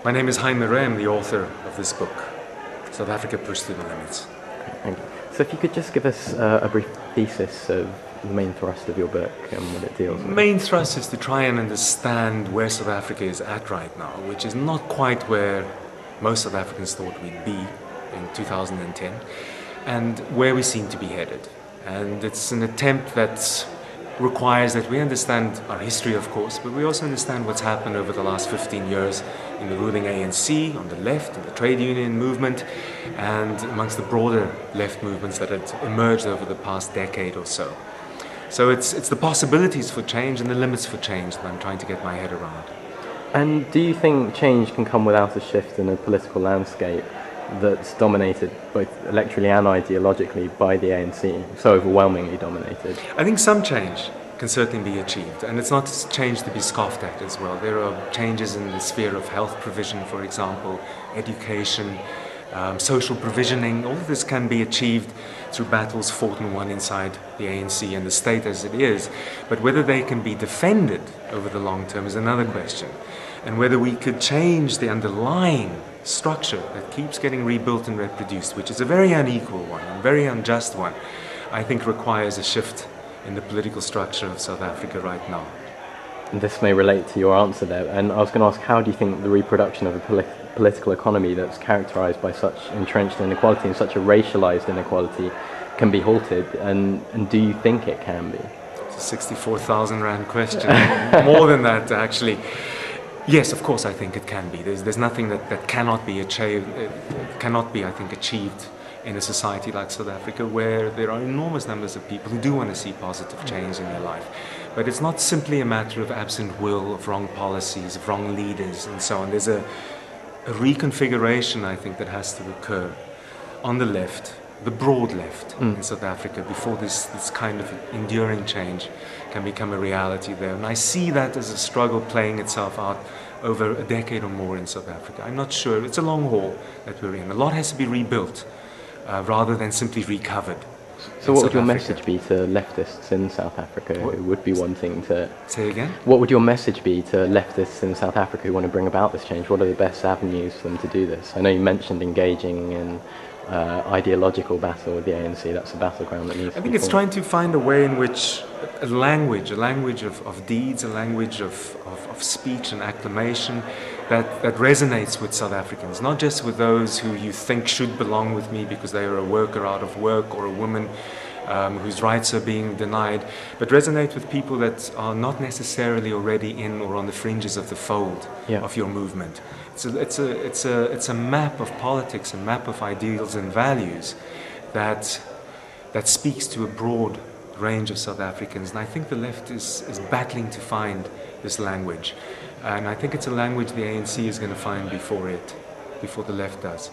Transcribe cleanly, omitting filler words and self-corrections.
My name is Hein Marais. I'm the author of this book, South Africa Pushed to the Limits. Thank you. So if you could just give us a brief thesis of the main thrust of your book and what it deals with. The main thrust is to try and understand where South Africa is at right now, which is not quite where most South Africans thought we'd be in 2010, and where we seem to be headed. And it's an attempt that requires that we understand our history, of course, but we also understand what's happened over the last 15 years in the ruling ANC, on the left, in the trade union movement, and amongst the broader left movements that had emerged over the past decade or so. So it's the possibilities for change and the limits for change that I'm trying to get my head around. And do you think change can come without a shift in a political landscape that's dominated both electorally and ideologically by the ANC, so overwhelmingly dominated? I think some change can certainly be achieved, and it's not change to be scoffed at as well. There are changes in the sphere of health provision, for example, education, social provisioning. All of this can be achieved through battles fought and won inside the ANC and the state as it is, but whether they can be defended over the long term is another question, and whether we could change the underlying structure that keeps getting rebuilt and reproduced, which is a very unequal one, a very unjust one, I think requires a shift in the political structure of South Africa right now. And this may relate to your answer there, and I was going to ask, how do you think the reproduction of a political economy that's characterised by such entrenched inequality and such a racialised inequality can be halted, and do you think it can be? It's a 64,000 Rand question, more than that actually. Yes, of course, I think it can be. There's nothing that cannot be achieved, I think, achieved in a society like South Africa, where there are enormous numbers of people who do want to see positive change in their life. But it's not simply a matter of absent will, of wrong policies, of wrong leaders, and so on. There's a reconfiguration, I think, that has to occur on the left, the broad left in South Africa, before this kind of enduring change can become a reality there. And I see that as a struggle playing itself out over a decade or more in South Africa. I'm not sure. It's a long haul that we're in. A lot has to be rebuilt rather than simply recovered. So what would your message be to leftists in South Africa who would be wanting to... Say again? What would your message be to leftists in South Africa who want to bring about this change? What are the best avenues for them to do this? I know you mentioned engaging in ideological battle with the ANC. That's a battleground that needs to be it's trying to find a way in which a language of deeds, a language of speech and acclamation that resonates with South Africans, not just with those who you think should belong with me because they are a worker out of work or a woman whose rights are being denied, but resonate with people that are not necessarily already in or on the fringes of the fold of your movement. It's a map of politics, a map of ideals and values that speaks to a broad range of South Africans, and I think the left is battling to find this language, and I think it's a language the ANC is going to find before the left does.